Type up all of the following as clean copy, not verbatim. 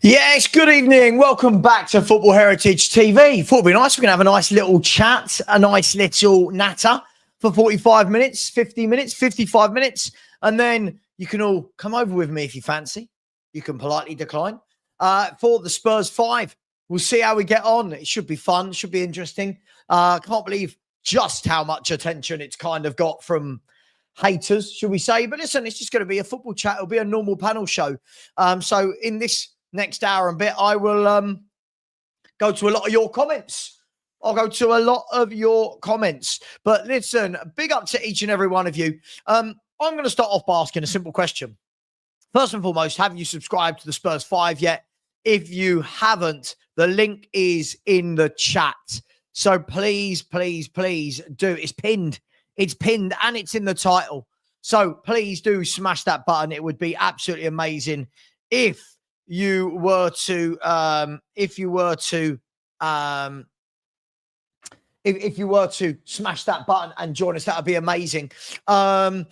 Yes, good evening. Welcome back to Football Heritage TV. Thought it'd be nice. We're going to have a nice little chat, a nice little natter for 45 minutes, 50 minutes, 55 minutes. And then you can all come over with me if you fancy. You can politely decline. For the Spurs Five. We'll see how we get on. It should be fun. Should be interesting. Can't believe just how much attention it's kind of got from haters, should we say. But listen, it's just going to be a football chat. It'll be a normal panel show. So in this next hour and bit, I will go to a lot of your comments. I'll go to a lot of your comments. But listen, big up to each and every one of you. I'm going to start off by asking a simple question. First and foremost, have you subscribed to the Spurs 5 yet? If you haven't, the link is in the chat. So please, please, please do. It's pinned. It's pinned and it's in the title. So please do smash that button. It would be absolutely amazing if you were to smash that button and join us. That would be amazing. Put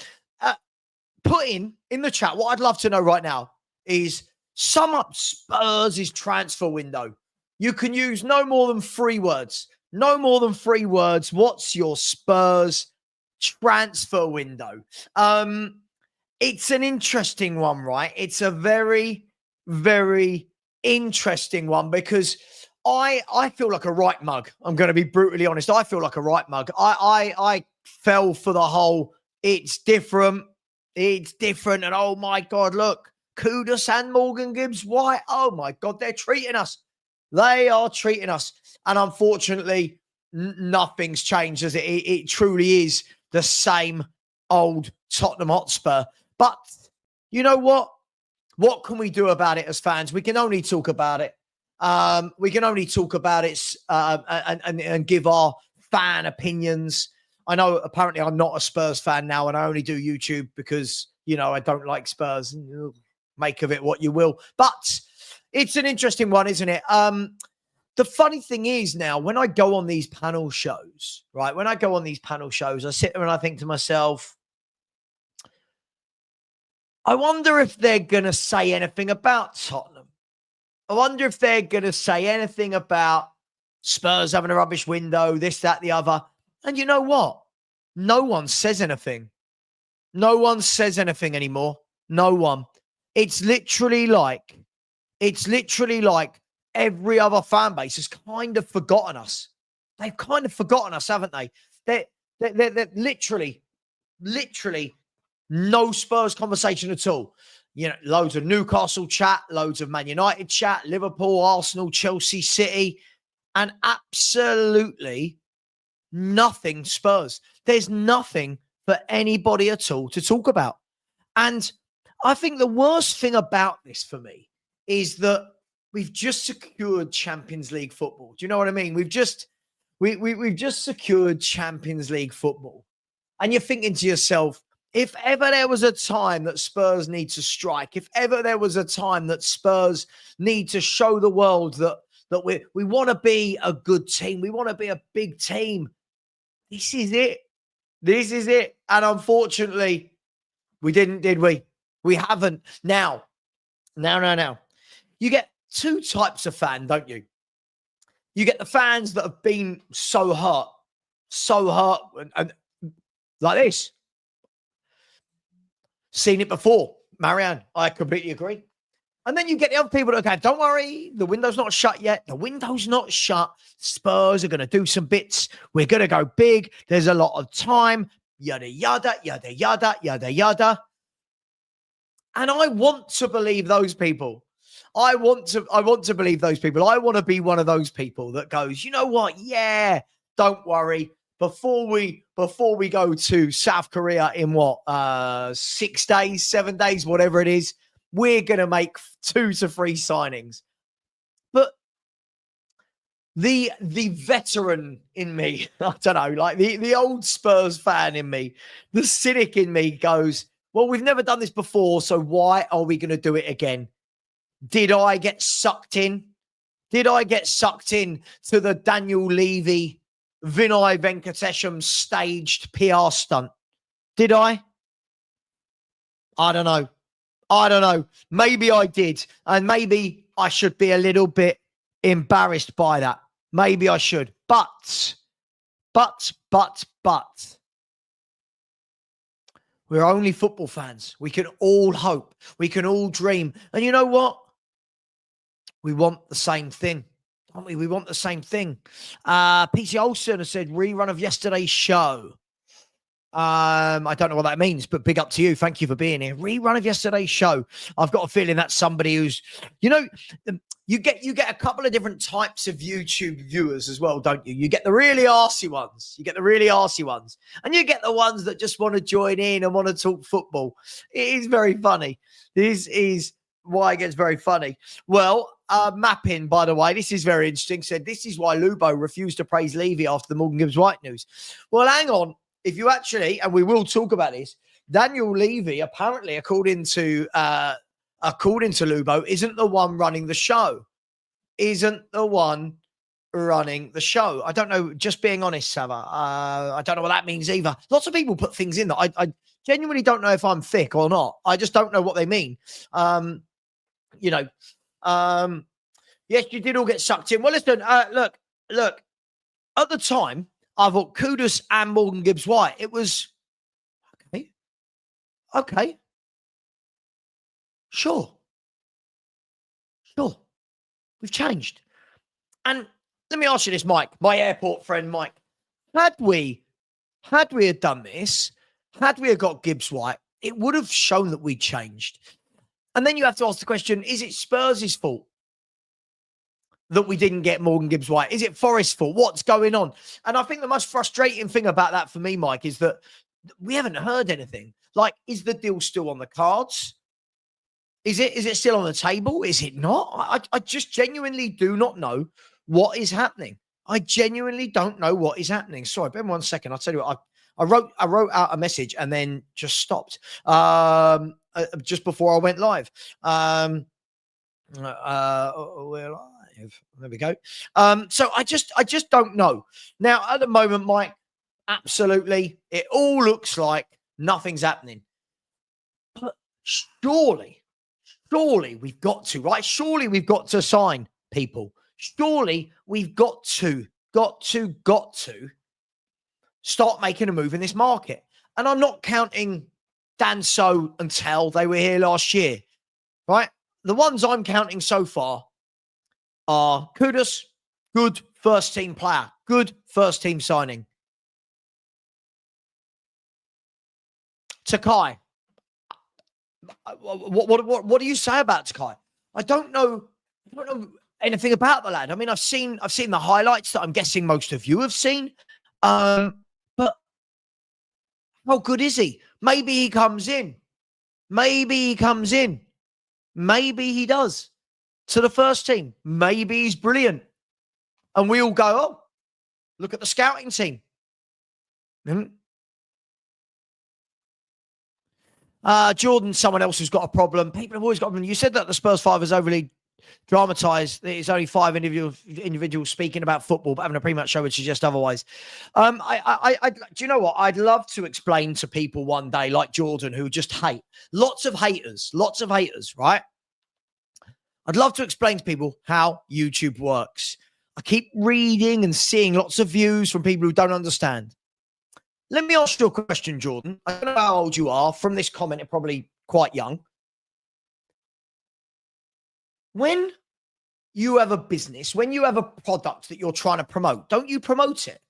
in the chat what I'd love to know right now is sum up Spurs' transfer window. You can use no more than 3 words. No more than 3 words. What's your Spurs transfer window? It's an interesting one, right? It's a very interesting one because I feel like a right mug. I'm going to be brutally honest. I feel like a right mug. I fell for the whole it's different, and oh my God, look, Kudus and Morgan Gibbs White. Oh my God, they're treating us. They are treating us. And unfortunately, nothing's changed as it truly is the same old Tottenham Hotspur. But you know what? What can we do about it as fans? We can only talk about it. We can only talk about it and give our fan opinions. I know apparently I'm not a Spurs fan now and I only do YouTube because, you know, I don't like Spurs. Make of it what you will. But it's an interesting one, isn't it? The funny thing is now, when I go on these panel shows, right? When I go on these panel shows, I sit there and I think to myself, I wonder if they're going to say anything about Tottenham. I wonder if they're going to say anything about Spurs having a rubbish window, this, that, the other. And you know what? No one says anything. No one says anything anymore. No one. It's literally like every other fan base has kind of forgotten us. They've kind of forgotten us, haven't they? They're literally no Spurs conversation at all. You know, loads of Newcastle chat, loads of Man United chat, Liverpool, Arsenal, Chelsea, City, and absolutely nothing Spurs. There's nothing for anybody at all to talk about. And I think the worst thing about this for me is that we've just secured Champions League football. Do you know what I mean? We've just secured Champions League football. And you're thinking to yourself, if ever there was a time that Spurs need to strike, if ever there was a time that Spurs need to show the world that we want to be a good team, we want to be a big team, this is it. This is it. And unfortunately, we didn't, did we? We haven't. Now. You get 2 types of fan, don't you? You get the fans that have been so hurt, and like this. Seen it before, Marianne. I completely agree. And then you get the other people that go, don't worry, the window's not shut yet. The window's not shut. Spurs are going to do some bits. We're going to go big. There's a lot of time. Yada, yada, yada, yada, yada, yada. And I want to believe those people. I want to believe those people. I want to be one of those people that goes, you know what? Yeah, don't worry. Before we go to South Korea in 6 days, 7 days, whatever it is, we're going to make 2 to 3 signings. But the veteran in me, I don't know, like the old Spurs fan in me, the cynic in me goes, well, we've never done this before, so why are we going to do it again? Did I get sucked in? Did I get sucked in to the Daniel Levy, Vinay Venkatesham staged PR stunt? Did I? I don't know. Maybe I did. And maybe I should be a little bit embarrassed by that. Maybe I should. But, we're only football fans. We can all hope. We can all dream. And you know what? We want the same thing, don't we? We want the same thing. PC Olsen has said, rerun of yesterday's show. I don't know what that means, but big up to you. Thank you for being here. Rerun of yesterday's show. I've got a feeling that's somebody who's, you get a couple of different types of YouTube viewers as well, don't you? You get the really arsey ones. And you get the ones that just want to join in and want to talk football. It is very funny. This is why it gets very funny. Well, Mapping, by the way, this is very interesting, said this is why Lubo refused to praise Levy after the Morgan Gibbs White news. Well, hang on. If you actually, and we will talk about this, Daniel Levy, apparently, according to Lubo, isn't the one running the show. I don't know, just being honest, Savva. I don't know what that means either. Lots of people put things in that I genuinely don't know if I'm thick or not. I just don't know what they mean. Yes, you did all get sucked in. Well, listen, look, at the time, I thought Kudus and Morgan Gibbs White. It was okay. Sure. We've changed. And let me ask you this, Mike, my airport friend, Mike. Had we done this, had we got Gibbs White, it would have shown that we changed. And then you have to ask the question, is it Spurs' fault that we didn't get Morgan Gibbs White? Is it Forest's fault? What's going on? And I think the most frustrating thing about that for me, Mike, is that we haven't heard anything. Like, is the deal still on the cards? Is it still on the table? Is it not? I just genuinely do not know what is happening. I genuinely don't know what is happening. Sorry, bear 1 second. I'll tell you what, I wrote out a message and then just stopped just before I went live. We're live. There we go. So I just don't know. Now, at the moment, Mike, absolutely, it all looks like nothing's happening. But surely we've got to, right? Surely we've got to sign people. Surely we've got to start making a move in this market. And I'm not counting Danso and Tell. They were here last year, right? The ones I'm counting so far are Kudus, good first team player, good first team signing. Takai. What do you say about Takai? I don't know anything about the lad. I mean, I've seen the highlights that I'm guessing most of you have seen. But how good is he? Maybe he comes in. Maybe he does to the first team. Maybe he's brilliant. And we all go, oh, look at the scouting team. Jordan, someone else who's got a problem. People have always got a problem. You said that the Spurs Five is overly dramatized. It's only 5 individuals speaking about football, but having a pre-match show would suggest otherwise. Do you know what? I'd love to explain to people one day, like Jordan, who just hate. Lots of haters, right? I'd love to explain to people how YouTube works. I keep reading and seeing lots of views from people who don't understand. Let me ask you a question, Jordan. I don't know how old you are. From this comment, you're probably quite young. When you have a business, when you have a product that you're trying to promote, don't you promote it?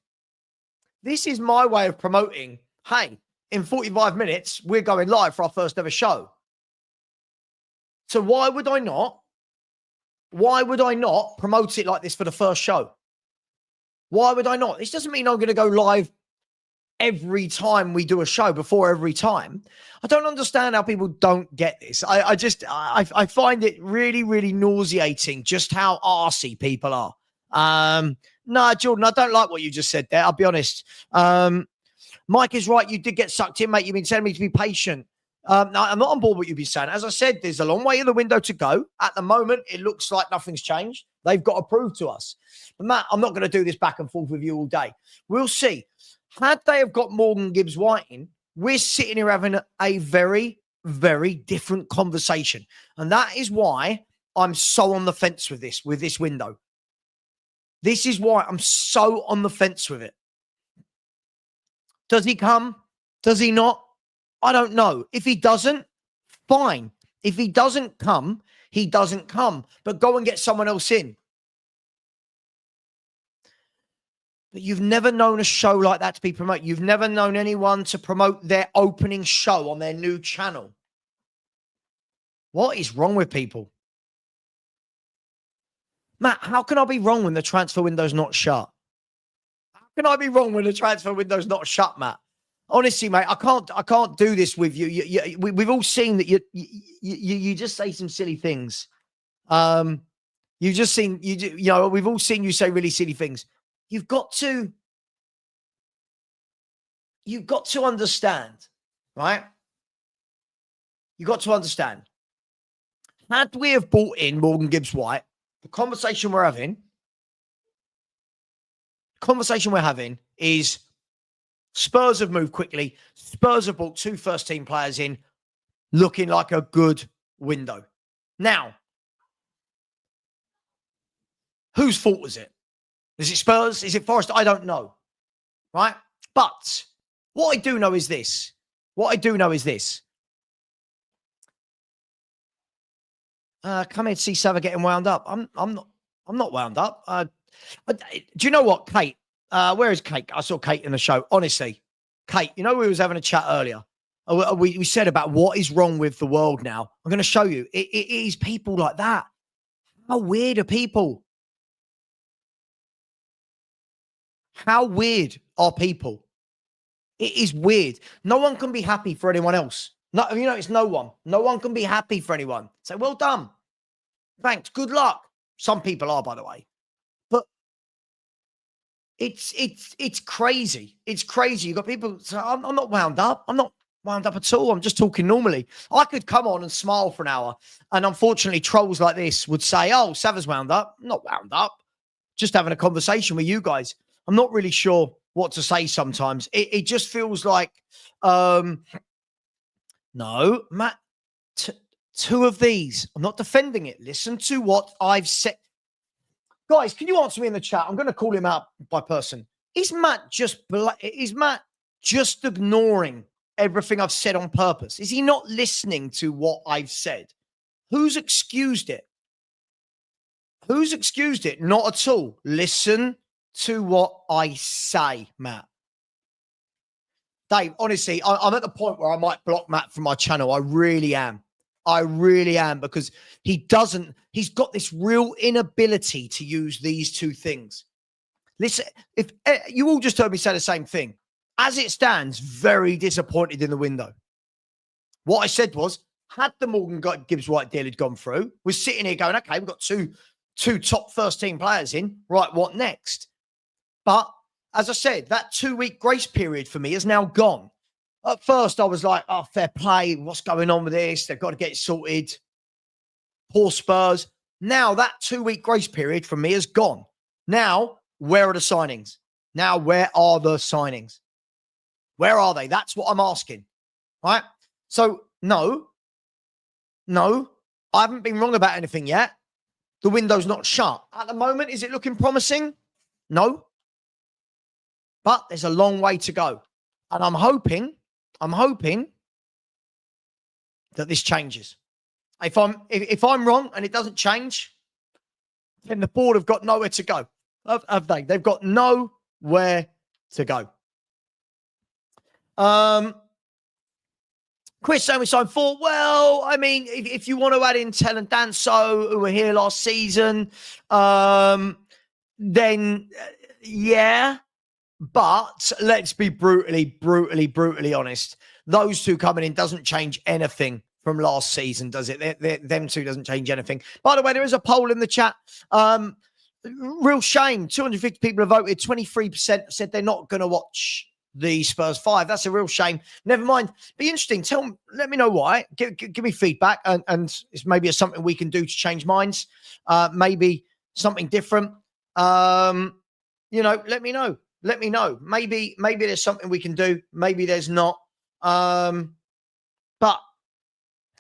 This is my way of promoting, hey, in 45 minutes, we're going live for our first ever show. So why would I not promote it like this for the first show? Why would I not? This doesn't mean I'm going to go live every time we do a show, before every time. I don't understand how people don't get this. I find it really, really nauseating just how arsey people are. No, Jordan, I don't like what you just said there. I'll be honest. Mike is right. You did get sucked in, mate. You've been telling me to be patient. No, I'm not on board with what you've been saying. As I said, there's a long way in the window to go. At the moment, it looks like nothing's changed. They've got to prove to us. But Matt, I'm not going to do this back and forth with you all day. We'll see. Had they have got Morgan Gibbs White in, we're sitting here having a very, very different conversation. And that is why I'm so on the fence with this window. This is why I'm so on the fence with it. Does he come? Does he not? I don't know. If he doesn't, fine. If he doesn't come, he doesn't come. But go and get someone else in. But you've never known a show like that to be promoted. You've never known anyone to promote their opening show on their new channel. What is wrong with people? Matt, how can I be wrong when the transfer window's not shut? How can I be wrong when the transfer window's not shut, Matt? Honestly, mate, I can't do this with you. We've all seen that you just say some silly things. We've all seen you say really silly things. You've got to understand, right? You've got to understand. Had we have brought in Morgan Gibbs-White, the conversation we're having is Spurs have moved quickly. Spurs have brought 2 first-team players in, looking like a good window. Now, whose fault was it? Is it Spurs? Is it Forest? I don't know, right? But what I do know is this. Come here to see Savva getting wound up. I'm not wound up. Do you know what, Kate? Where is Kate? I saw Kate in the show. Honestly, Kate, we was having a chat earlier. We said about what is wrong with the world now. I'm going to show you. It is people like that. How weird are people? How weird are people? It is weird. No one can be happy for anyone else. No, it's no one. No one can be happy for anyone. Say, well done. Thanks. Good luck. Some people are, by the way. But it's crazy. It's crazy. You've got people say, I'm not wound up. I'm not wound up at all. I'm just talking normally. I could come on and smile for an hour. And unfortunately, trolls like this would say, oh, Savva's wound up. I'm not wound up. Just having a conversation with you guys. I'm not really sure what to say sometimes. It just feels like, no, Matt, 2 of these. I'm not defending it. Listen to what I've said. Guys, can you answer me in the chat? I'm going to call him out by person. Is Matt just ignoring everything I've said on purpose? Is he not listening to what I've said? Who's excused it? Who's excused it? Not at all. Listen to what I say, Matt. Dave, honestly, I'm at the point where I might block Matt from my channel. I really am. Because he's got this real inability to use these 2 things. Listen, if you all just heard me say the same thing. As it stands, very disappointed in the window. What I said was, had the Morgan Gibbs-White deal had gone through, we're sitting here going, okay, we've got two top first-team players in. Right, what next? But as I said, that 2-week grace period for me is now gone. At first, I was like, oh, fair play. What's going on with this? They've got to get it sorted. Poor Spurs. Now that 2-week grace period for me is gone. Now, where are the signings? Where are they? That's what I'm asking. Right? So, no, I haven't been wrong about anything yet. The window's not shut. At the moment, is it looking promising? No. But there's a long way to go. And I'm hoping that this changes. If I'm wrong and it doesn't change, then the board have got nowhere to go. Have they? They've got nowhere to go. Chris Sandwich sign 4. Well, I mean, if you want to add in Tell and Danso, who were here last season, then yeah. But let's be brutally honest. Those 2 coming in doesn't change anything from last season, does it? Them 2 doesn't change anything. By the way, there is a poll in the chat. Real shame. 250 people have voted. 23% said they're not going to watch the Spurs 5. That's a real shame. Never mind. Be interesting. Let me know why. Give me feedback, and it's maybe something we can do to change minds. Maybe something different. Let me know. Let me know. Maybe there's something we can do. Maybe there's not. But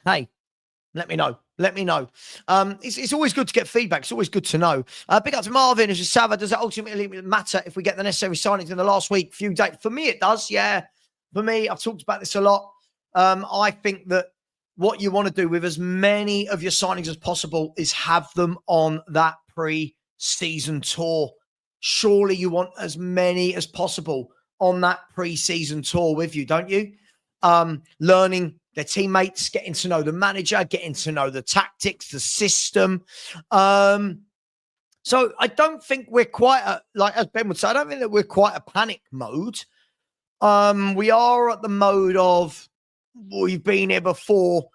hey, let me know. Let me know. It's always good to get feedback. It's always good to know. Big up to Marvin, who says, Savva, does it ultimately matter if we get the necessary signings in the last week, few days? For me, it does, yeah. For me, I've talked about this a lot. I think that what you want to do with as many of your signings as possible is have them on that pre-season tour. Surely you want as many as possible on that pre-season tour with you, don't you? Learning their teammates, getting to know the manager, getting to know the tactics, the system. So I don't think we're quite like as Ben would say, I don't think that we're quite a panic mode. We are at the mode of we've been here before,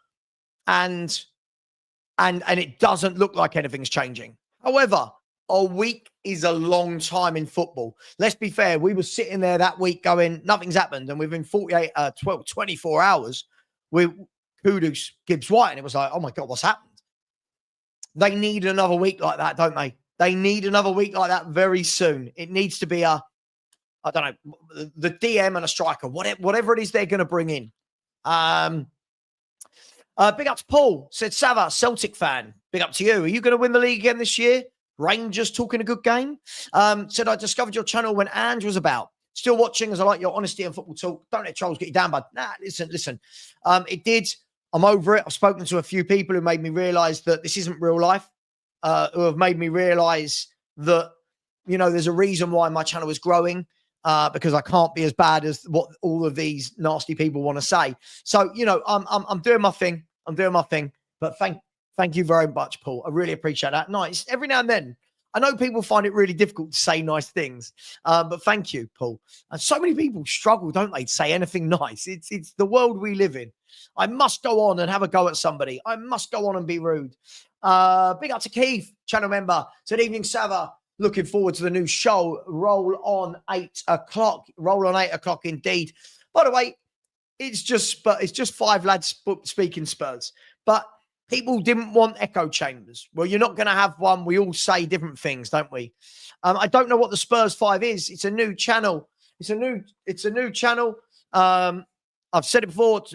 and it doesn't look like anything's changing. However, a week is a long time in football. Let's be fair. We were sitting there that week going, nothing's happened. And within 24 hours, we Kudus, Gibbs White. And it was like, oh my God, what's happened? They need another week like that, don't they? They need another week like that very soon. It needs to be I don't know, the DM and a striker, whatever it is they're going to bring in. Big up to Paul, said Savva, Celtic fan. Big up to you. Are you going to win the league again this year? Rangers talking a good game. Said, I discovered your channel when Ange was about. Still watching as I like your honesty and football talk. Don't let trolls get you down, bud. Nah, listen. It did. I'm over it. I've spoken to a few people who made me realize that this isn't real life, who have made me realize that, there's a reason why my channel is growing, because I can't be as bad as what all of these nasty people want to say. So, I'm doing my thing. But thank you very much, Paul. I really appreciate that. Nice. Every now and then, I know people find it really difficult to say nice things, but thank you, Paul. And so many people struggle, don't they, to say anything nice. It's the world we live in. I must go on and have a go at somebody. I must go on and be rude. Big up to Keith, channel member. Said, evening, Savva. Looking forward to the new show. Roll on 8 o'clock. Roll on 8 o'clock indeed. By the way, it's just five lads speaking Spurs. But people didn't want echo chambers. Well, you're not going to have one. We all say different things, don't we? I don't know what the Spurs Five is. It's a new channel. It's a new channel. I've said it before.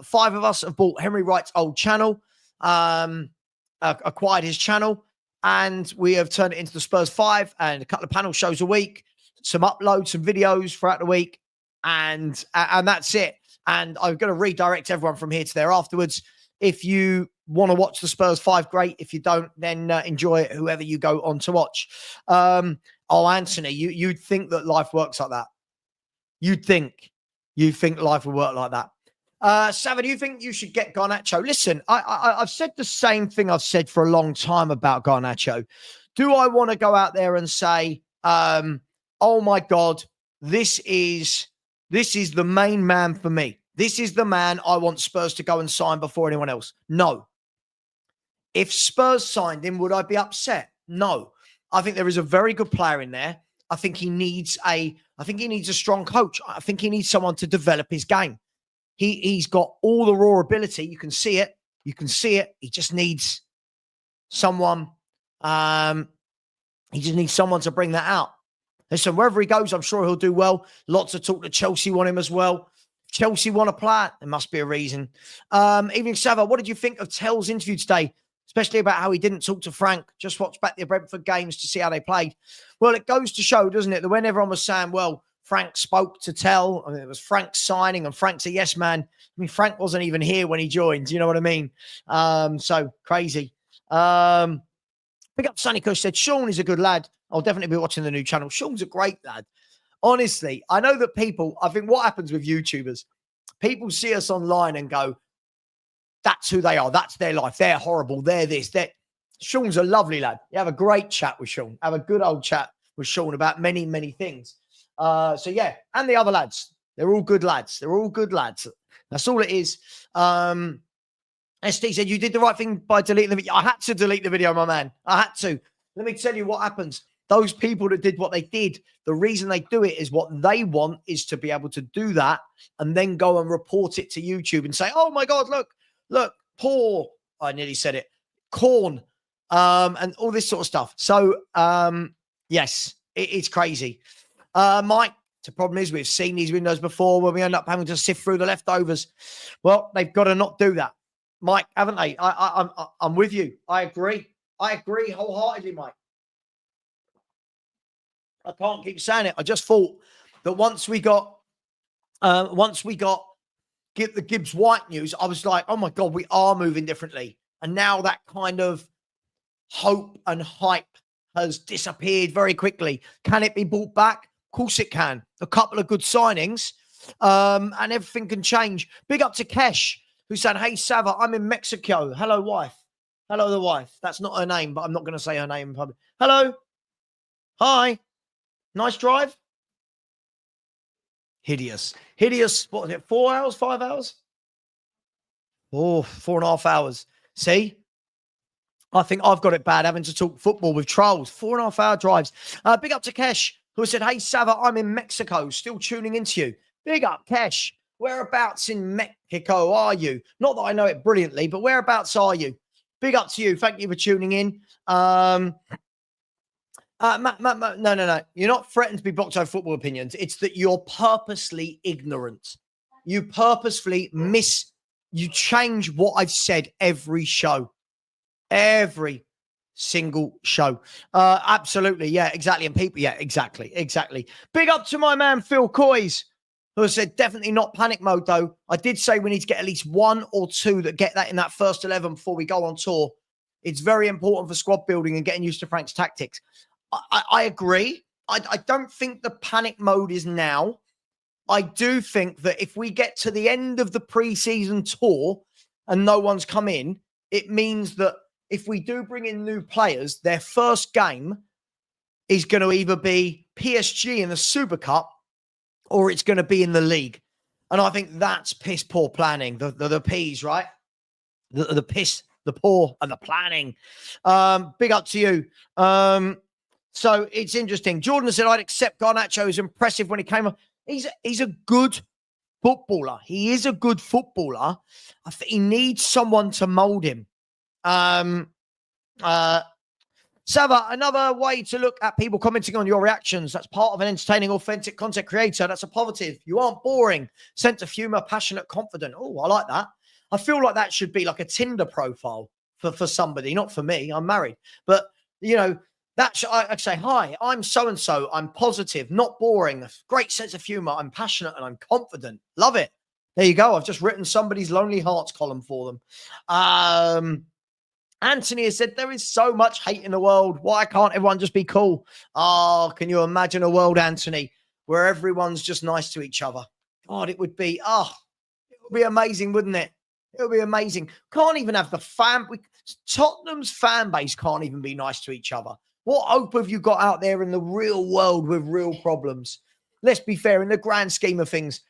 Five of us have bought Henry Wright's old channel, acquired his channel, and we have turned it into the Spurs Five and a couple of panel shows a week, some uploads, some videos throughout the week, and that's it. And I'm going to redirect everyone from here to there afterwards. If you want to watch the Spurs Five, great. If you don't, then enjoy it, whoever you go on to watch. Anthony, you'd think that life works like that. You'd think life would work like that. Savva, do you think you should get Garnacho? Listen, I've said the same thing I've said for a long time about Garnacho. Do I want to go out there and say, oh my God, this is the main man for me. This is the man I want Spurs to go and sign before anyone else. No. If Spurs signed him, would I be upset? No. I think there is a very good player in there. I think he needs a strong coach. I think he needs someone to develop his game. He's got all the raw ability. You can see it. He just needs someone. He just needs someone to bring that out. Listen, wherever he goes, I'm sure he'll do well. Lots of talk that Chelsea want him as well. Chelsea want a player. There must be a reason. Evening, Savva, what did you think of Tell's interview today? Especially about how he didn't talk to Frank. Just watched back the Brentford games to see how they played. Well, it goes to show, doesn't it, that when everyone was saying, well, Frank spoke to Tell, I mean, it was Frank's signing and Frank's a yes man. I mean, Frank wasn't even here when he joined. You know what I mean? So crazy. Big up Sonny Kush said, Sean is a good lad. I'll definitely be watching the new channel. Sean's a great lad. Honestly, I know that I think what happens with YouTubers, people see us online and go, that's who they are. That's their life. They're horrible. They're this. Sean's a lovely lad. You have a great chat with Sean. Have a good old chat with Sean about many, many things. So, yeah. And the other lads. They're all good lads. That's all it is. ST said, you did the right thing by deleting the video. I had to delete the video, my man. I had to. Let me tell you what happens. Those people that did what they did, the reason they do it is what they want is to be able to do that and then go and report it to YouTube and say, oh, my God, look, poor, I nearly said it, corn, and all this sort of stuff. So, yes, it's crazy. Mike, the problem is we've seen these windows before where we end up having to sift through the leftovers. Well, they've got to not do that. Mike, haven't they? I'm with you. I agree. I agree wholeheartedly, Mike. I can't keep saying it. I just thought that once we got the Gibbs White news, I was like, oh my God, we are moving differently. And now that kind of hope and hype has disappeared very quickly. Can it be brought back? Of course it can. A couple of good signings, and everything can change. Big up to Kesh, who said, hey, Savva, I'm in Mexico. Hello, wife. Hello, the wife. That's not her name, but I'm not going to say her name in public. Hello. Hi. Nice drive. Hideous. What was it? 4 hours, 5 hours? Oh, 4.5 hours. See? I think I've got it bad having to talk football with trolls. 4.5 hour drives. Big up to Kesh, who said, hey, Savva, I'm in Mexico. Still tuning into you. Big up, Kesh. Whereabouts in Mexico are you? Not that I know it brilliantly, but whereabouts are you? Big up to you. Thank you for tuning in. No. You're not threatened to be blocked over football opinions. It's that you're purposely ignorant. You purposefully you change what I've said every show. Every single show. Absolutely. Yeah, exactly. And people, yeah, exactly. Big up to my man, Phil Coys, who said definitely not panic mode, though. I did say we need to get at least 1 or 2 that get that in that first 11 before we go on tour. It's very important for squad building and getting used to Frank's tactics. I agree. I don't think the panic mode is now. I do think that if we get to the end of the pre-season tour and no one's come in, it means that if we do bring in new players, their first game is going to either be PSG in the Super Cup or it's going to be in the league. And I think that's piss poor planning. The P's, right? The piss, the poor, and the planning. Big up to you. So it's interesting. Jordan said, I'd accept Garnacho is impressive when he came up. He's a good footballer. He is a good footballer. I think he needs someone to mold him. Savva, another way to look at people commenting on your reactions. That's part of an entertaining, authentic content creator. That's a positive. You aren't boring. Sense of humor, passionate, confident. Oh, I like that. I feel like that should be like a Tinder profile for somebody, not for me. I'm married. But, you know, I'd say, hi, I'm so-and-so. I'm positive, not boring. A great sense of humor. I'm passionate and I'm confident. Love it. There you go. I've just written somebody's Lonely Hearts column for them. Anthony has said, there is so much hate in the world. Why can't everyone just be cool? Oh, can you imagine a world, Anthony, where everyone's just nice to each other? God, it would be amazing, wouldn't it? It would be amazing. Can't even have Tottenham's fan base can't even be nice to each other. What hope have you got out there in the real world with real problems? Let's be fair, in the grand scheme of things,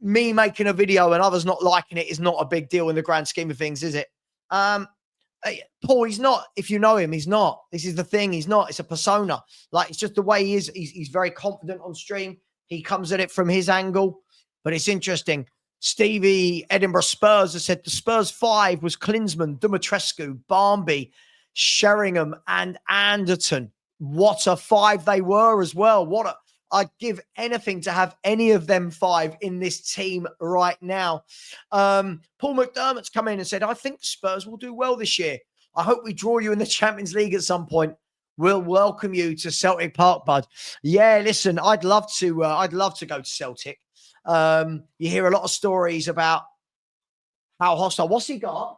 me making a video and others not liking it is not a big deal in the grand scheme of things, is it? Paul, he's not. If you know him, he's not. This is the thing. He's not. It's a persona. Like, it's just the way he is. He's very confident on stream. He comes at it from his angle. But it's interesting. Stevie, Edinburgh Spurs, has said the Spurs 5 was Klinsmann, Dumitrescu, Barmby, Sheringham, and Anderton. What a 5 they were as well. I'd give anything to have any of them 5 in this team right now. Paul McDermott's come in and said, I think Spurs will do well this year. I hope we draw you in the Champions League at some point. We'll welcome you to Celtic Park, bud. Yeah, listen, I'd love to go to Celtic. You hear a lot of stories about how hostile. What's he got?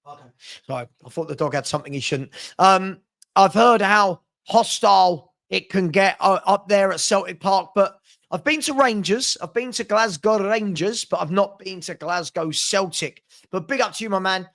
Okay. Sorry, I thought the dog had something he shouldn't. I've heard how hostile it can get up there at Celtic Park, but I've been to Rangers. I've been to Glasgow Rangers, but I've not been to Glasgow Celtic. But big up to you, my man.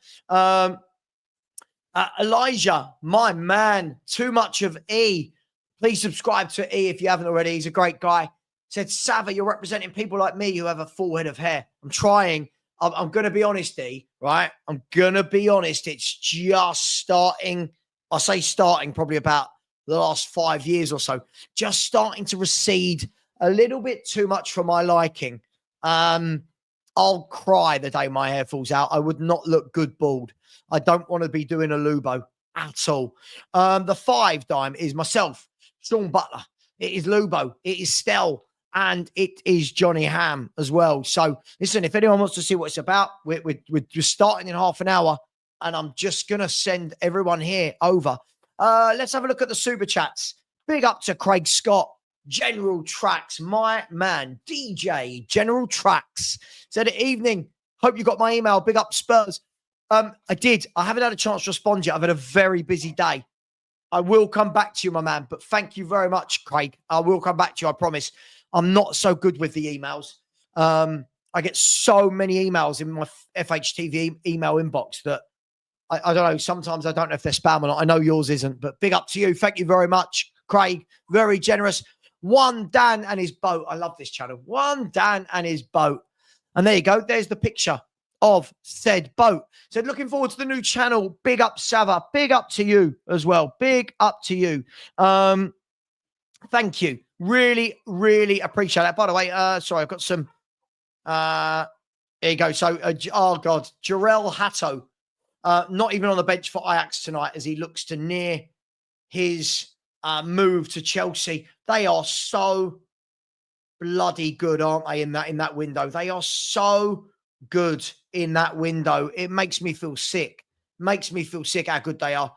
Elijah, my man, too much of E. Please subscribe to E if you haven't already. He's a great guy. Said, Savva, you're representing people like me who have a full head of hair. I'm trying. I'm going to be honest, E, right? I'm going to be honest. It's just starting. I say starting probably about the last 5 years or so. Just starting to recede a little bit too much for my liking. I'll cry the day my hair falls out. I would not look good bald. I don't want to be doing a Lubo at all. The 5 dime is myself, Sean Butler. It is Lubo. It is Stell. and it is Johnny Ham as well. So listen, if anyone wants to see what it's about, we're just starting in half an hour, and I'm just going to send everyone here over. Let's have a look at the super chats. Big up to Craig Scott, General Tracks, my man, DJ General Tracks. Said evening. Hope you got my email. Big up Spurs. I did. I haven't had a chance to respond yet. I've had a very busy day. I will come back to you, my man. But thank you very much, Craig. I will come back to you. I promise. I'm not so good with the emails. I get so many emails in my FHTV email inbox that I don't know. Sometimes I don't know if they're spam or not. I know yours isn't, but big up to you. Thank you very much, Craig. Very generous. One Dan and his boat. I love this channel. One Dan and his boat. And there you go. There's the picture of said boat. Said, looking forward to the new channel. Big up, Savva. Big up to you as well. Big up to you. Thank you. Really, really appreciate that. By the way, sorry, I've got some. There you go. So, oh God, Jarell Hatto, not even on the bench for Ajax tonight as he looks to near his move to Chelsea. They are so bloody good, aren't they? In that window, they are so good in that window. It makes me feel sick. Makes me feel sick how good they are.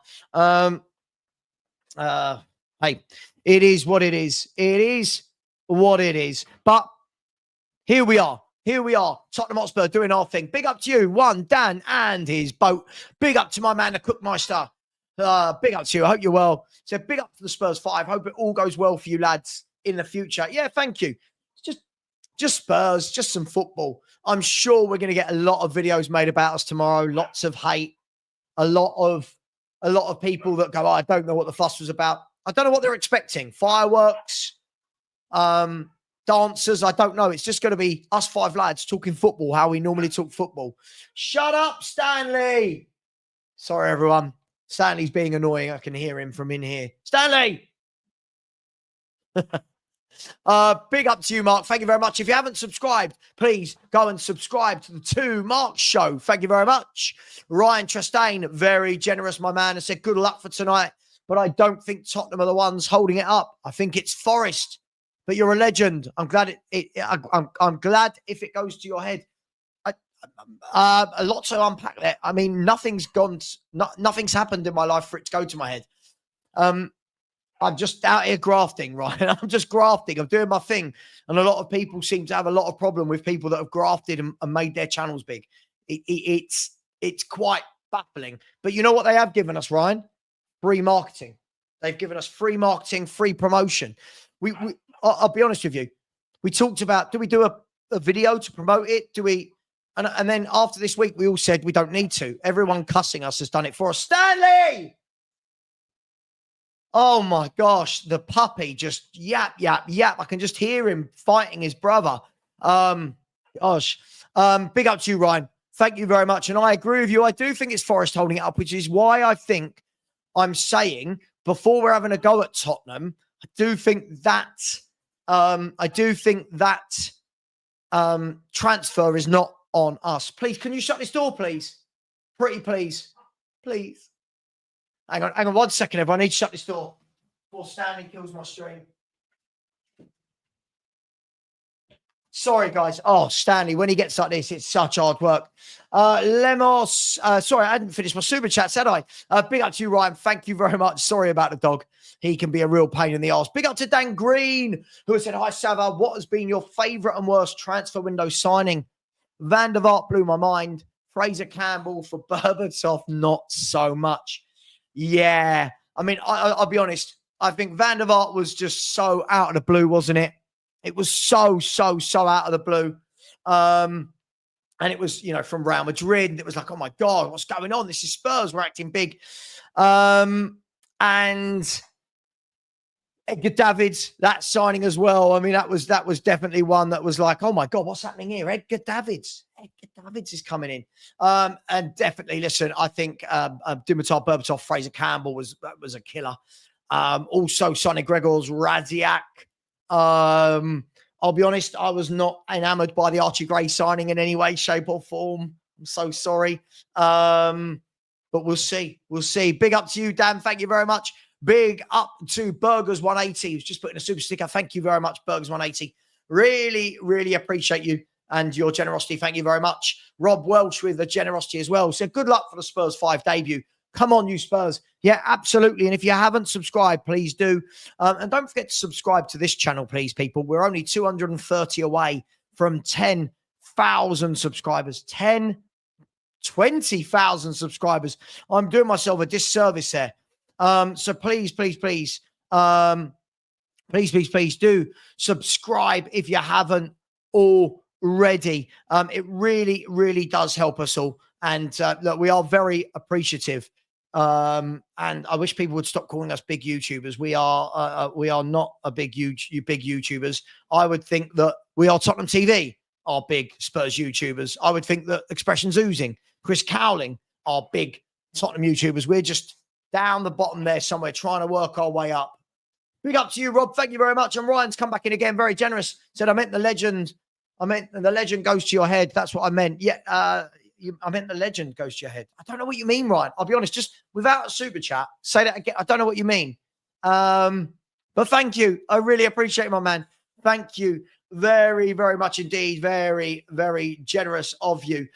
Hey, it is what it is. It is what it is. But here we are. Here we are. Tottenham Hotspur doing our thing. Big up to you, one Dan and his boat. Big up to my man, the Cookmeister. Big up to you. I hope you're well. So big up to the Spurs Five. Hope it all goes well for you lads in the future. Yeah, thank you. Just Spurs, just some football. I'm sure we're going to get a lot of videos made about us tomorrow. Lots of hate. A lot of people that go, oh, I don't know what the fuss was about. I don't know what they're expecting. Fireworks, dancers. I don't know. It's just going to be us five lads talking football, how we normally talk football. Shut up, Stanley. Sorry, everyone. Stanley's being annoying. I can hear him from in here. Stanley. Big up to you, Mark. Thank you very much. If you haven't subscribed, please go and subscribe to the Two Mark Show. Thank you very much. Ryan Chastain, very generous, my man, and said good luck for tonight. But I don't think Tottenham are the ones holding it up. I think it's Forest. But you're a legend. I'm glad I'm glad if it goes to your head. A lot to unpack there. I mean, nothing's happened in my life for it to go to my head. I'm just out here grafting, right? I'm just grafting. I'm doing my thing. And a lot of people seem to have a lot of problem with people that have grafted and made their channels big. It's quite baffling. But you know what they have given us, Ryan? Free marketing. They've given us free marketing, free promotion. I'll be honest with you. We talked about, do we do a video to promote it? Do we? And then after this week, we all said we don't need to. Everyone cussing us has done it for us. Stanley! Oh my gosh, the puppy just yap, yap, yap. I can just hear him fighting his brother. Gosh. Big up to you, Ryan. Thank you very much. And I agree with you. I do think it's Forest holding it up, which is why I think I'm saying before we're having a go at Tottenham, I do think that transfer is not on us. Please, can you shut this door, please? Pretty please. Please. Hang on 1 second, everyone. I need to shut this door before Stanley kills my stream. Sorry, guys. Oh, Stanley, when he gets like this, it's such hard work. Lemos, sorry, I hadn't finished my super chats, had I? Big up to you, Ryan. Thank you very much. Sorry about the dog. He can be a real pain in the arse. Big up to Dan Green, who has said, hi, Savva. What has been your favourite and worst transfer window signing? Van der Vaart blew my mind. Fraser Campbell for Berbatov, not so much. Yeah. I mean, I'll be honest. I think Van der Vaart was just so out of the blue, wasn't it? It was so out of the blue. And it was, from Real Madrid. And it was like, oh, my God, what's going on? This is Spurs. We're acting big. And Edgar Davids, that signing as well. I mean, that was definitely one that was like, oh, my God, what's happening here? Edgar Davids is coming in. And definitely, listen, I think Dimitar Berbatov, Fraser Campbell was a killer. Also, Sonny Gregor's Radziak. I'll be honest, I was not enamored by the Archie Gray signing in any way, shape, or form. I'm so sorry. But we'll see. We'll see. Big up to you, Dan. Thank you very much. Big up to Burgers 180, who's just put in a super sticker. Thank you very much, Burgers 180. Really, really appreciate you and your generosity. Thank you very much. Rob Welsh with the generosity as well. So good luck for the Spurs 5 debut. Come on, you Spurs. Yeah, absolutely. And if you haven't subscribed, please do. And don't forget to subscribe to this channel, please, people. We're only 230 away from 10,000 subscribers. 20,000 subscribers. I'm doing myself a disservice there. So please, please, please, please do subscribe if you haven't already. It really, really does help us all. And look, we are very appreciative. And I wish people would stop calling us big YouTubers. We are not a big YouTubers. I would think that we are Tottenham TV are big Spurs YouTubers. I would think that Expressions Oozing, Chris Cowling are big Tottenham YouTubers. We're just down the bottom there somewhere trying to work our way up. Big up to you, Rob. Thank you very much. And Ryan's come back in again, very generous. Said, I meant the legend goes to your head. That's what I meant. Yeah, I meant the legend goes to your head. I don't know what you mean, Ryan. I'll be honest, just without a super chat, say that again. I don't know what you mean. But thank you. I really appreciate it, my man. Thank you very, very much indeed. Very, very generous of you.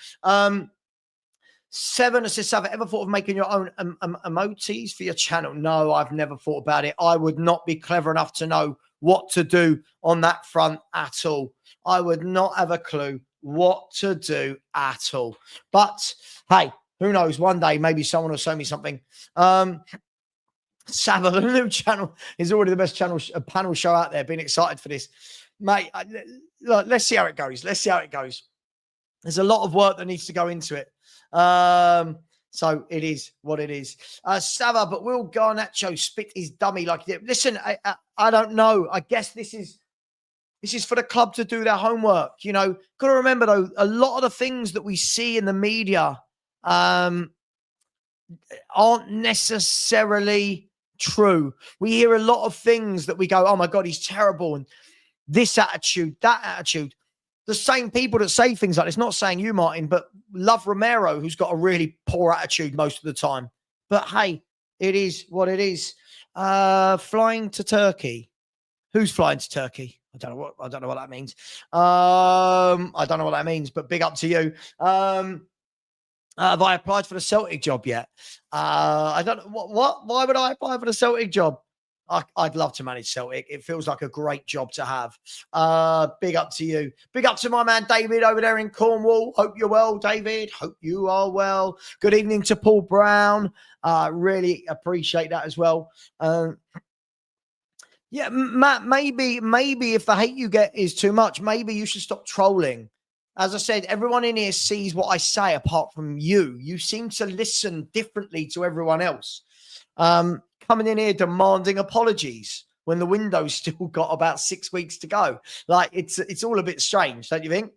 Seven assists. Have ever thought of making your own emojis for your channel? No, I've never thought about it. I would not be clever enough to know what to do on that front at all. I would not have a clue what to do at all. But hey, who knows? One day, maybe someone will show me something. Savva, the new channel is already the best panel show out there. Been excited for this, mate. Look, let's see how it goes. Let's see how it goes. There's a lot of work that needs to go into it. So it is what it is. Savva, but will Garnacho spit his dummy like he did? Listen, I don't know. I guess this is for the club to do their homework. You know, got to remember though, a lot of the things that we see in the media aren't necessarily true. We hear a lot of things that we go, oh my God, he's terrible. And this attitude, that attitude. The same people that say things like this, not saying you, Martin, but love Romero, who's got a really poor attitude most of the time. But hey, it is what it is. Flying to Turkey. Who's flying to Turkey? I don't know what that means. I don't know what that means, but big up to you. Have I applied for the Celtic job yet? I don't know. What? Why would I apply for the Celtic job? I'd love to manage Celtic. It feels like a great job to have. Big up to you. Big up to my man David over there in Cornwall. Hope you're well, David. Hope you are well. Good evening to Paul Brown. Really appreciate that as well. Yeah, Matt, maybe if the hate you get is too much, maybe you should stop trolling. As I said, everyone in here sees what I say apart from you. You seem to listen differently to everyone else. Coming in here demanding apologies when the window's still got about 6 weeks to go. Like, it's all a bit strange, don't you think?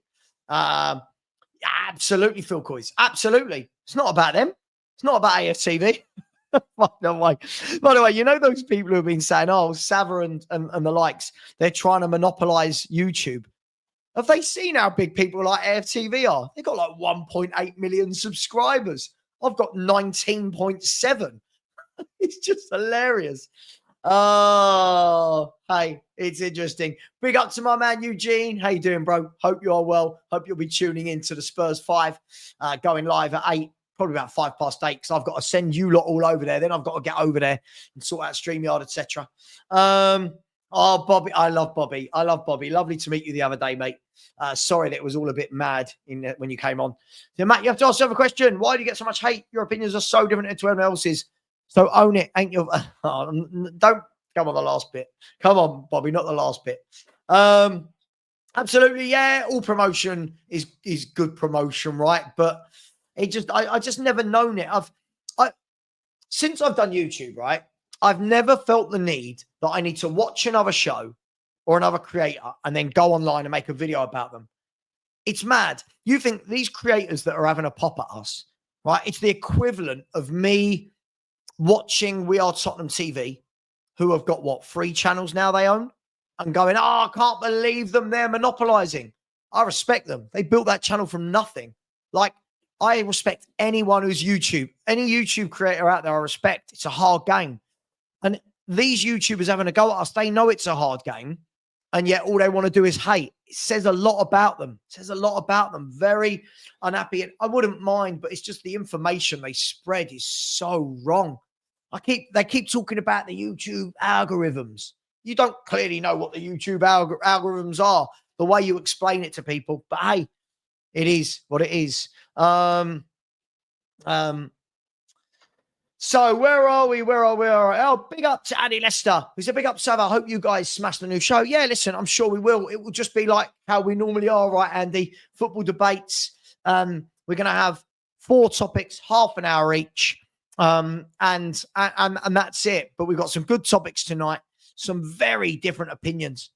Absolutely, Phil Coys. Absolutely. It's not about them. It's not about AFTV. By the way, you know those people who have been saying, oh, Savva and the likes, they're trying to monopolize YouTube. Have they seen how big people like AFTV are? They've got like 1.8 million subscribers. I've got 19.7. It's just hilarious. Oh, hey, it's interesting. Big up to my man Eugene. How you doing, bro? Hope you are well. Hope you'll be tuning into the Spurs 5 going live at 8. Probably about 8:05, because I've got to send you lot all over there. Then I've got to get over there and sort out StreamYard, etc. Oh, Bobby, I love Bobby. Lovely to meet you the other day, mate. Sorry that it was all a bit mad when you came on. So, Matt, you have to ask yourself a question. Why do you get so much hate? Your opinions are so different to everyone else's. So own it, ain't you? Oh, don't come on the last bit. Come on, Bobby, not the last bit. Absolutely, yeah. All promotion is good promotion, right? But I just never known it. Since I've done YouTube, right, I've never felt the need that I need to watch another show or another creator and then go online and make a video about them. It's mad. You think these creators that are having a pop at us, right? It's the equivalent of me watching We Are Tottenham TV, who have got 3 channels now they own, and going, oh, I can't believe them. They're monopolizing. I respect them. They built that channel from nothing. Like, I respect anyone who's any YouTube creator out there. I respect. It's a hard game. And these YouTubers having a go at us, they know it's a hard game. and yet all they want to do is hate. It says a lot about them. It says a lot about them. Very unhappy. And I wouldn't mind, but it's just the information they spread is so wrong. They keep talking about the YouTube algorithms. You don't clearly know what the YouTube algorithms are, the way you explain it to people. But hey, it is what it is. So where are we? Oh, big up to Andy Lester. He said, big up, Savva. I hope you guys smash the new show. Yeah, listen, I'm sure we will. It will just be like how we normally are, right, Andy? Football debates. We're going to have 4 topics, half an hour each. And that's it. But we've got some good topics tonight. Some very different opinions.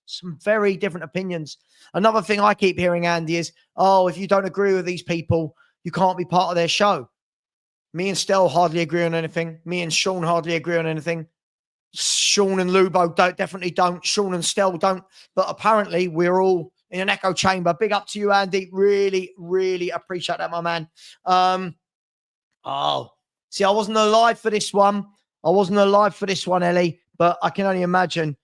Another thing I keep hearing, Andy, is, oh, if you don't agree with these people, you can't be part of their show. Me and Stel hardly agree on anything. Me and Sean hardly agree on anything. Sean and Lubo definitely don't. Sean and Stel don't. But apparently we're all in an echo chamber. Big up to you, Andy. Really, really appreciate that, my man. See, I wasn't alive for this one. Ellie. But I can only imagine.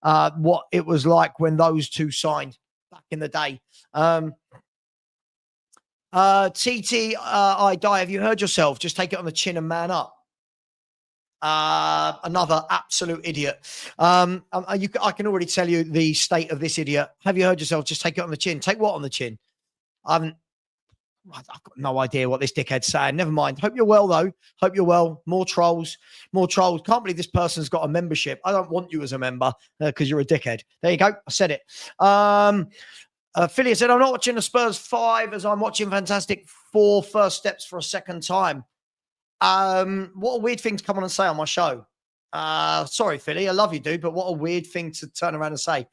What it was like when those two signed back in the day. I die. Have you heard yourself? Just take it on the chin and man up. Another absolute idiot. I can already tell you the state of this idiot. Have you heard yourself? Just take it on the chin. Take what on the chin? I've got no idea what this dickhead's saying. Never mind. Hope you're well, though. Hope you're well. More trolls. Can't believe this person's got a membership. I don't want you as a member because you're a dickhead. There you go. I said it. Philly said, I'm not watching the Spurs 5 as I'm watching Fantastic 4 First Steps for a second time. What a weird thing to come on and say on my show. Sorry, Philly. I love you, dude, but what a weird thing to turn around and say.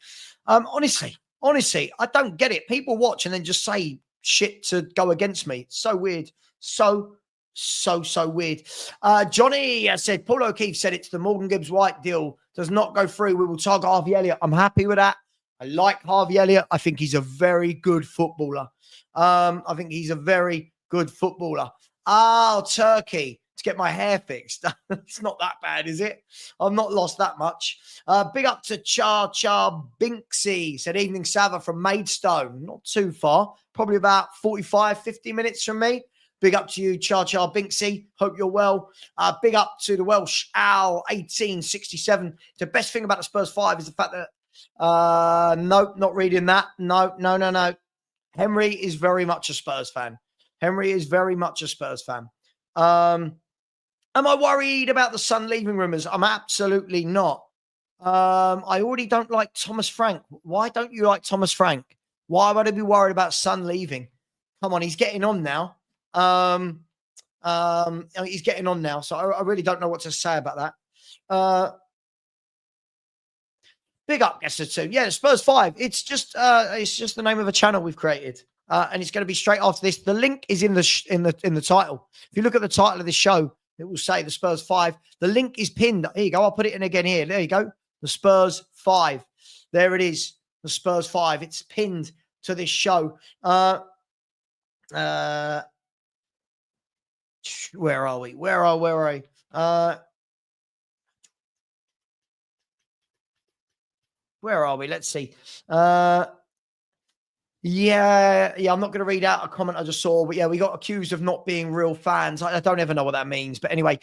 Honestly, I don't get it. People watch and then just say shit to go against me. It's so weird. So weird. Johnny said, Paul O'Keefe said it's the Morgan Gibbs White deal does not go through. We will target Harvey Elliott. I'm happy with that. I like Harvey Elliott. I think he's a very good footballer. Oh, Turkey, to get my hair fixed. It's not that bad, is it? I've not lost that much. Big up to Char Binksy. Said, evening, Savva from Maidstone. Not too far. Probably about 45, 50 minutes from me. Big up to you, Char Binksy. Hope you're well. Big up to the Welsh Owl 1867. The best thing about the Spurs 5 is the fact that nope, not reading that. No. Henry is very much a Spurs fan. Am I worried about the Sun leaving rumours? I'm absolutely not. I already don't like Thomas Frank. Why don't you like Thomas Frank? Why would I be worried about Sun leaving? Come on, he's getting on now. He's getting on now, so I really don't know what to say about that. Big up, Guesser 2. Yeah, the Spurs 5. It's just the name of a channel we've created, and it's going to be straight after this. The link is in the title. If you look at the title of this show, it will say the Spurs 5. The link is pinned. Here you go. I'll put it in again here. There you go. The Spurs 5. There it is. The Spurs 5. It's pinned to this show. Where are we? Where are we? Where are we? Let's see. Yeah, I'm not going to read out a comment I just saw, but yeah, we got accused of not being real fans. I don't ever know what that means. But anyway,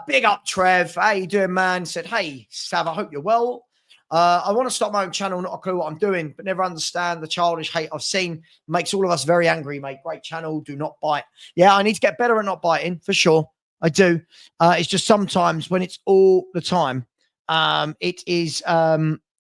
big up, Trev. How you doing, man? Said, hey, Sav, I hope you're well. I want to start my own channel, not a clue what I'm doing, but never understand the childish hate I've seen. Makes all of us very angry, mate. Great channel. Do not bite. Yeah, I need to get better at not biting, for sure. I do. It's just sometimes when it's all the time,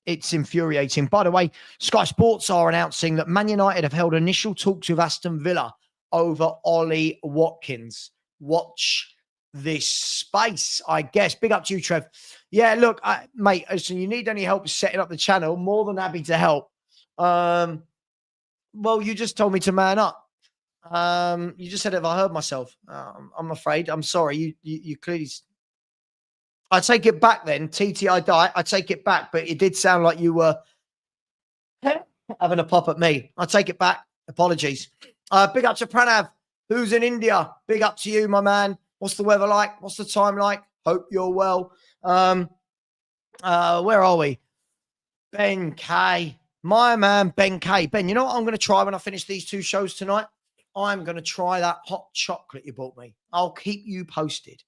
it's infuriating. By the way, Sky Sports are announcing that Man United have held initial talks with Aston Villa over Ollie Watkins. Watch this space, I guess. Big up to you, Trev. Yeah, look, mate, so you need any help setting up the channel, more than happy to help. Well, you just told me to man up. You just said if I heard myself. I'm afraid. I'm sorry. You clearly... I take it back then. I die. I take it back, but it did sound like you were having a pop at me. I take it back. Apologies. Big up to Pranav, who's in India. Big up to you, my man. What's the weather like? What's the time like? Hope you're well. Where are we? Ben K. My man, Ben K. Ben, you know what I'm going to try when I finish these 2 shows tonight? I'm going to try that hot chocolate you bought me. I'll keep you posted.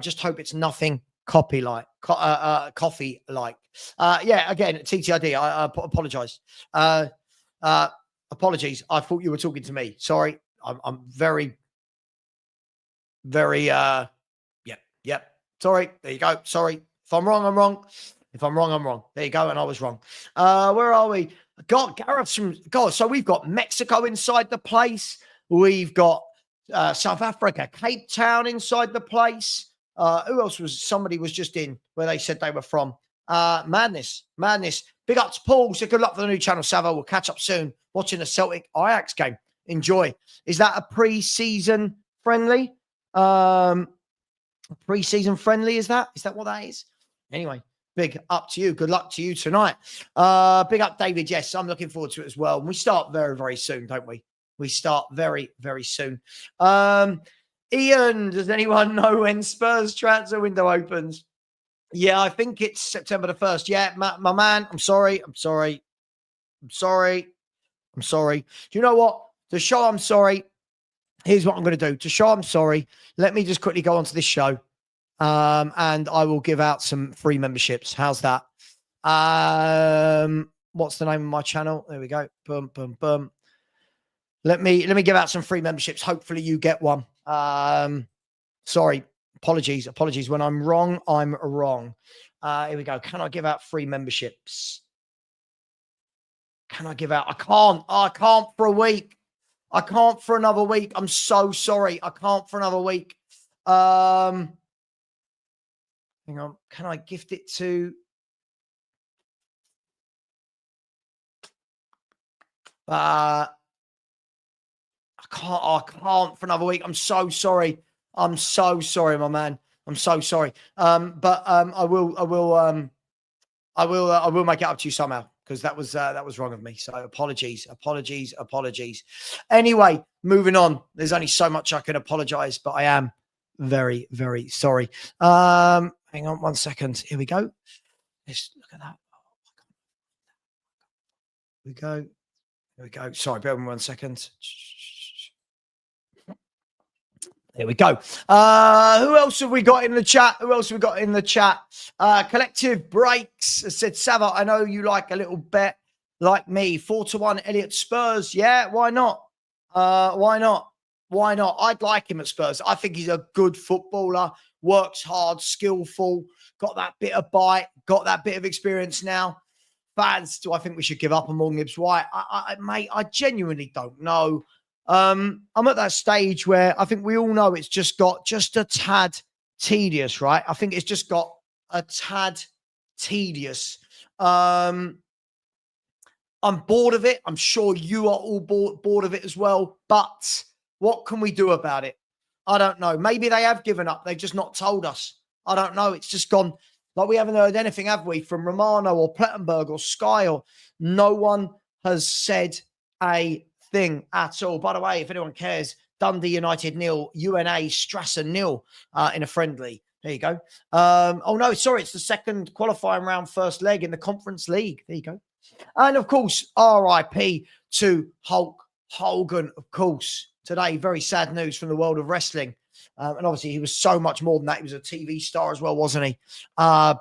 Just hope it's nothing coffee like. Yeah, again, TTID, I apologize. Apologies. I thought you were talking to me. Sorry. I'm very, yep. Sorry. There you go. Sorry. If I'm wrong, I'm wrong. If I'm wrong, I'm wrong. There you go. And I was wrong. Where are we? God, Gareth's from God. So we've got Mexico inside the place. We've got South Africa, Cape Town inside the place. Who else somebody was just in where they said they were from? Madness. Big up to Paul. So good luck for the new channel, Savva. We'll catch up soon. Watching the Celtic Ajax game. Enjoy. Is that a pre-season friendly? Pre-season friendly, is that what that is? Anyway, big up to you. Good luck to you tonight. Big up, David. Yes, I'm looking forward to it as well. And we start very, very soon, don't we? We start very, very soon. Ian, does anyone know when Spurs transfer window opens? Yeah, I think it's September the 1st. Yeah, my man, I'm sorry. Do you know what? To show I'm sorry, here's what I'm going to do. To show I'm sorry, let me just quickly go onto this show. And I will give out some free memberships. How's that? What's the name of my channel? There we go. Boom, boom, boom. Let me give out some free memberships. Hopefully you get one. Sorry. Apologies. When I'm wrong, I'm wrong. Here we go. Can I give out free memberships? Can I give out? I can't for a week. I can't for another week. I'm so sorry. I can't for another week. Hang on. Can I gift it to? I can't for another week. I'm so sorry. I'm so sorry, my man. I'm so sorry. But I will make it up to you somehow, because that was wrong of me. So apologies. Anyway, moving on. There's only so much I can apologize, but I am very, very sorry. Hang on 1 second. Here we go. Let's look at that. Here we go. Sorry, bear with me 1 second. There we go. Who else have we got in the chat? Collective Breaks said, Savva, I know you like a little bet like me. 4-1 Elliott Spurs. Yeah, why not? Why not? I'd like him at Spurs. I think he's a good footballer, works hard, skillful, got that bit of bite, got that bit of experience now. Fans, do I think we should give up on Morgan Gibbs White? Mate, I genuinely don't know. I'm at that stage where I think we all know it's just got just a tad tedious, right? I think it's just got a tad tedious. I'm bored of it. I'm sure you are all bored of it as well. But what can we do about it? I don't know. Maybe they have given up. They've just not told us. I don't know. It's just gone. Like, we haven't heard anything, have we, from Romano or Plettenberg or Sky, or no one has said a thing at all. By the way, if anyone cares, Dundee United 0, UNA Strasser 0 in a friendly. There you go. Oh, no, sorry. It's the second qualifying round, first leg in the Conference League. There you go. And, of course, RIP to Hulk Hogan, of course. Today, very sad news from the world of wrestling. And obviously, he was so much more than that. He was a TV star as well, wasn't he?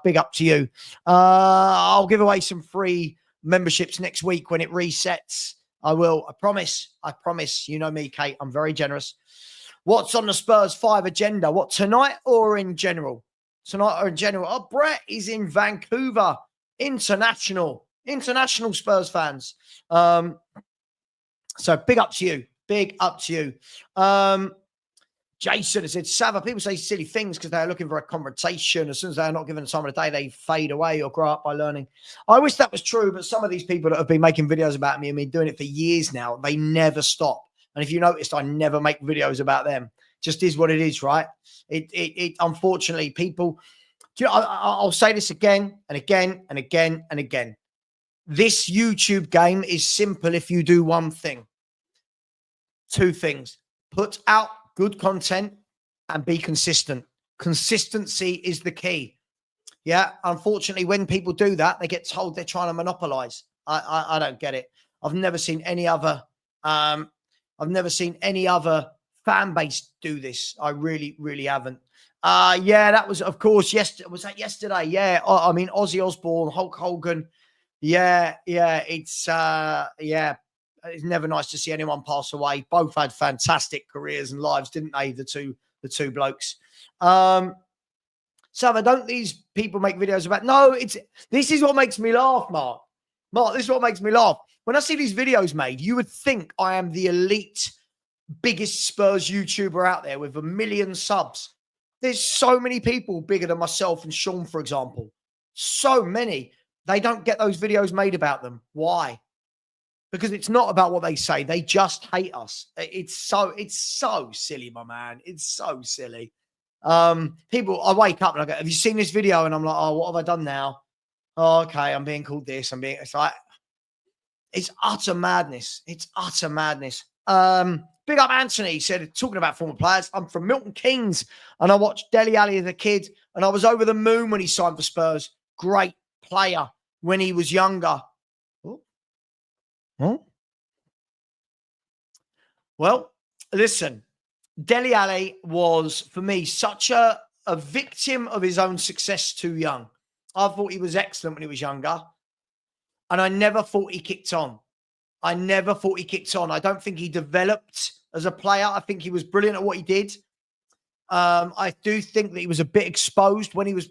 Big up to you. I'll give away some free memberships next week when it resets. I will. I promise. You know me, Kate. I'm very generous. What's on the Spurs 5 agenda? What, tonight or in general? Oh, Brett is in Vancouver. International Spurs fans. So big up to you. Jason has said, Savva, people say silly things because they're looking for a confrontation. As soon as they're not given the time of the day, they fade away or grow up by learning. I wish that was true, but some of these people that have been making videos about me and been doing it for years now, they never stop. And if you noticed, I never make videos about them. Just is what it is, right? It unfortunately, people, I'll say this again and again and again and again. This YouTube game is simple if you do one thing. Two things. Put out good content and be consistent. Consistency is the key. Yeah. Unfortunately, when people do that, they get told they're trying to monopolize. I don't get it. I've never seen any other um, fan base do this. I really, really haven't. Yeah, that was, of course, was that yesterday? Yeah. I mean, Ozzy Osbourne, Hulk Hogan. Yeah, it's it's never nice to see anyone pass away. Both had fantastic careers and lives, didn't they? The two blokes. Savva, don't these people make videos about? No, this is what makes me laugh, Mark. Mark, this is what makes me laugh. When I see these videos made, you would think I am the elite, biggest Spurs YouTuber out there with 1 million subs. There's so many people bigger than myself and Sean, for example. So many. They don't get those videos made about them. Why? Because it's not about what they say. They just hate us. It's so silly, my man. It's so silly. People, I wake up and I go, have you seen this video? And I'm like, oh, what have I done now? Oh, okay, I'm being called this. It's like, it's utter madness. It's utter madness. Big up Anthony said, talking about former players, I'm from Milton Keynes and I watched Dele Alli as a kid and I was over the moon when he signed for Spurs. Great player when he was younger. Oh. Well, listen, Dele Alli was, for me, such a victim of his own success too young. I thought he was excellent when he was younger. And I never thought he kicked on. I don't think he developed as a player. I think he was brilliant at what he did. I do think that he was a bit exposed when he was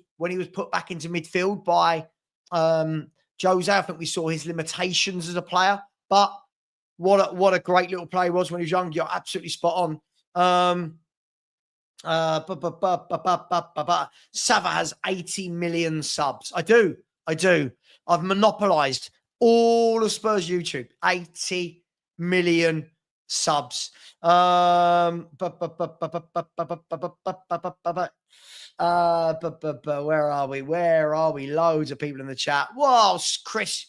put back into midfield by Jose. I think we saw his limitations as a player. But what a great little player he was when he was young. You're absolutely spot on. Savva has 80 million subs. I do. I've monopolized all of Spurs YouTube. 80 million subs. Where are we? Loads of people in the chat. Whoa, Chris,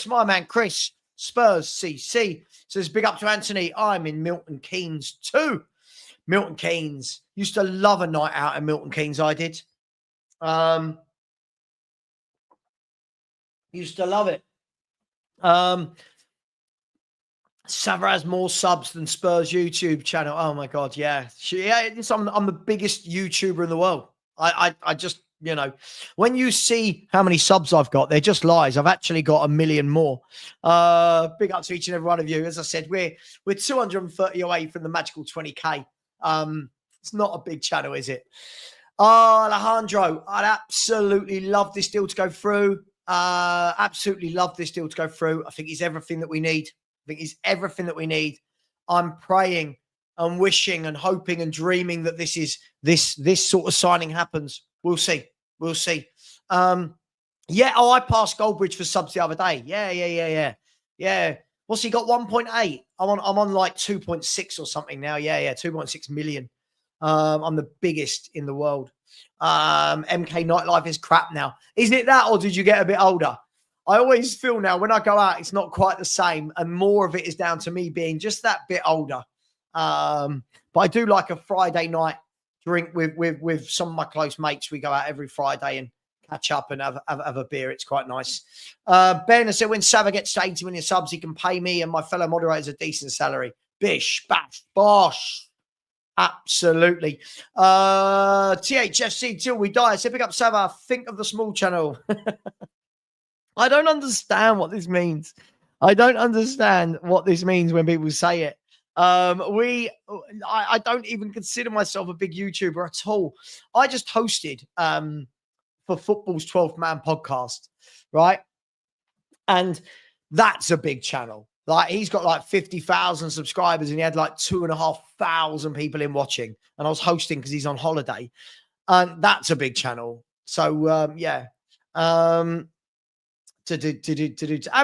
my man, Chris, Spurs CC says, big up to Anthony. I'm in Milton Keynes too. Milton Keynes. Used to love a night out in Milton Keynes, I did. Used to love it. Savva has more subs than Spurs YouTube channel. Oh my God, yeah. I'm the biggest YouTuber in the world. I just, when you see how many subs I've got, they're just lies. I've actually got 1 million more. Big up to each and every one of you. As I said, we're 230 away from the magical 20K. It's not a big channel, is it? Alejandro, I'd absolutely love this deal to go through. Absolutely love this deal to go through. I think he's everything that we need. I'm praying and wishing and hoping and dreaming that this sort of signing happens. We'll see. Yeah. Oh, I passed Goldbridge for subs the other day. Yeah. What's he got? 1.8. I'm on like 2.6 or something now. Yeah. 2.6 million. I'm the biggest in the world. MK Nightlife is crap now. Is it that, or did you get a bit older? I always feel now when I go out, it's not quite the same, and more of it is down to me being just that bit older. But I do like a Friday night drink with some of my close mates. We go out every Friday and catch up and have a beer. It's quite nice. Ben, I said, when Savva gets to 80 million subs, he can pay me and my fellow moderators a decent salary. Bish, bash, bosh. Absolutely. THFC till we die. I said, pick up Savva. Think of the small channel. I don't understand what this means. I don't understand what this means when people say it. I don't even consider myself a big YouTuber at all. I just hosted for Football's 12th Man podcast, right? And that's a big channel. Like, he's got like 50,000 subscribers and he had like 2,500 people in watching. And I was hosting because he's on holiday. And that's a big channel. So, yeah. And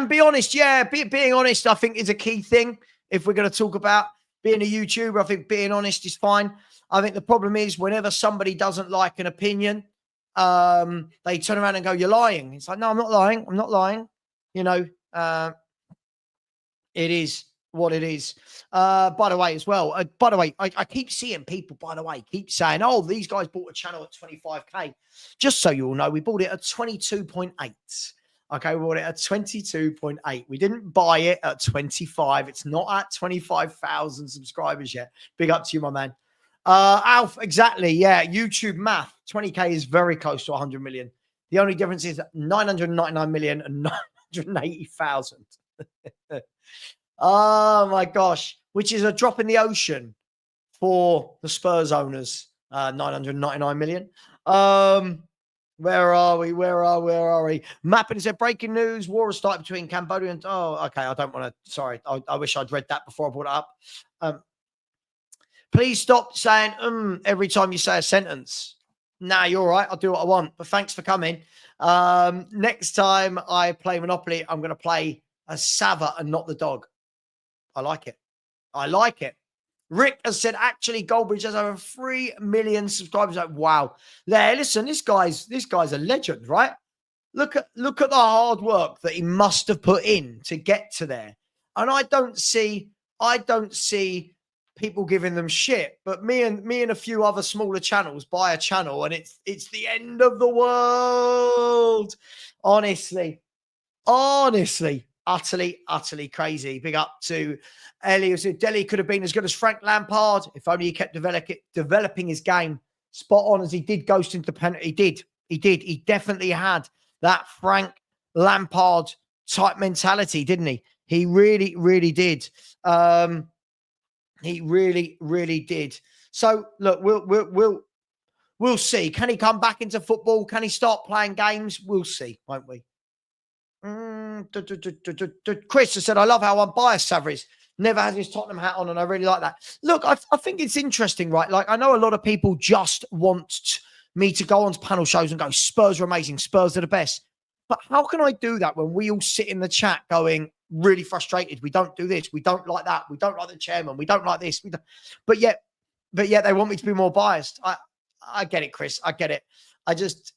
be honest, being honest, I think is a key thing. If we're going to talk about being a YouTuber, I think being honest is fine. I think the problem is whenever somebody doesn't like an opinion, they turn around and go, you're lying. It's like, no, I'm not lying. It is what it is. By the way, as well, I keep seeing people, by the way, keep saying, oh, these guys bought a channel at 25K. Just so you all know, we bought it at 22.8. Okay, we bought it at 22.8. We didn't buy it at 25. It's not at 25,000 subscribers yet. Big up to you, my man. Alf, exactly. Yeah, YouTube math. 20K is very close to 100 million. The only difference is 999 million and 980,000. Oh my gosh, which is a drop in the ocean for the Spurs owners. 999 million. Where are we? Where are we? Mapping said breaking news: war has started between Cambodia and. Oh, okay. I don't want to. Sorry, I wish I'd read that before I brought it up. Please stop saying every time you say a sentence. Nah, you're all right. I'll do what I want. But thanks for coming. Next time I play Monopoly, I'm going to play as Savva and not the dog. I like it. I like it. Rick has said, actually, Goldbridge has over 3 million subscribers. Like, wow. There, listen, this guy's a legend, right? Look at the hard work that he must have put in to get to there. And I don't see people giving them shit. But me and a few other smaller channels buy a channel and it's the end of the world. Honestly. Utterly crazy. Big up to Ellie who said Delhi could have been as good as Frank Lampard if only he kept developing his game spot on as he did ghost into the penalty. He did. He definitely had that Frank Lampard type mentality, didn't he? He really did. He really did. So look, we'll see. Can he come back into football? Can he start playing games? We'll see, won't we? Chris has said, I love how unbiased Savva is. Never has his Tottenham hat on, and I really like that. Look, I think it's interesting, right? Like, I know a lot of people just want me to go on to panel shows and go, Spurs are amazing, Spurs are the best. But how can I do that when we all sit in the chat going, really frustrated? We don't do this. We don't like that. We don't like the chairman. We don't like this. But yet they want me to be more biased. I get it, Chris. I get it. I get it.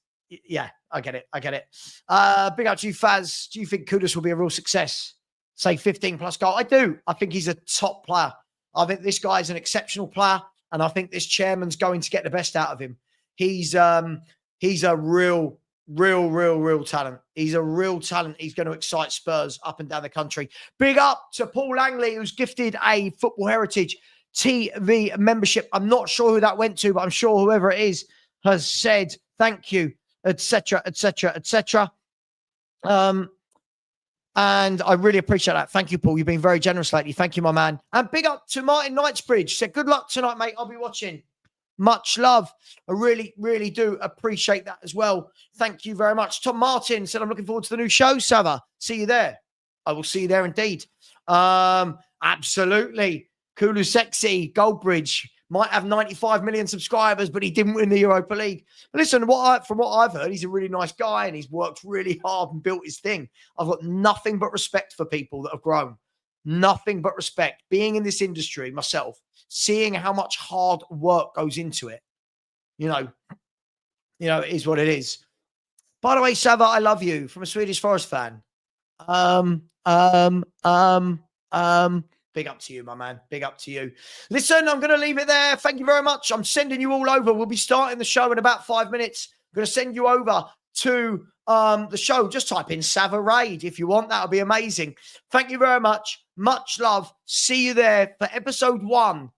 Big up to you, Faz. Do you think Kudus will be a real success? Say 15 plus goal. I do. I think he's a top player. I think this guy's an exceptional player, and I think this chairman's going to get the best out of him. He's a real talent. He's a real talent. He's going to excite Spurs up and down the country. Big up to Paul Langley, who's gifted a Football Heritage TV membership. I'm not sure who that went to, but I'm sure whoever it is has said thank you, etc. And I really appreciate that. Thank you, Paul. You've been very generous lately. Thank you, my man. And big up to Martin Knightsbridge. Said, good luck tonight, mate. I'll be watching. Much love. I really do appreciate that as well. Thank you very much. Tom Martin said, I'm looking forward to the new show, Savva. See you there. I will see you there indeed. Absolutely. Kulu Sexy, Goldbridge. Might have 95 million subscribers, but he didn't win the Europa League. But listen, from what I've heard, he's a really nice guy and he's worked really hard and built his thing. I've got nothing but respect for people that have grown. Nothing but respect. Being in this industry myself, seeing how much hard work goes into it, it is what it is. By the way, Savva, I love you from a Swedish Forest fan. Big up to you, my man. Big up to you. Listen, I'm going to leave it there. Thank you very much. I'm sending you all over. We'll be starting the show in about 5 minutes. I'm going to send you over to the show. Just type in Savva Raid if you want. That'll be amazing. Thank you very much. Much love. See you there for episode 1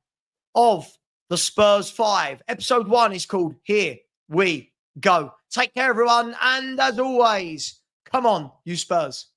of the Spurs 5. Episode 1 is called Here We Go. Take care, everyone. And as always, come on, you Spurs.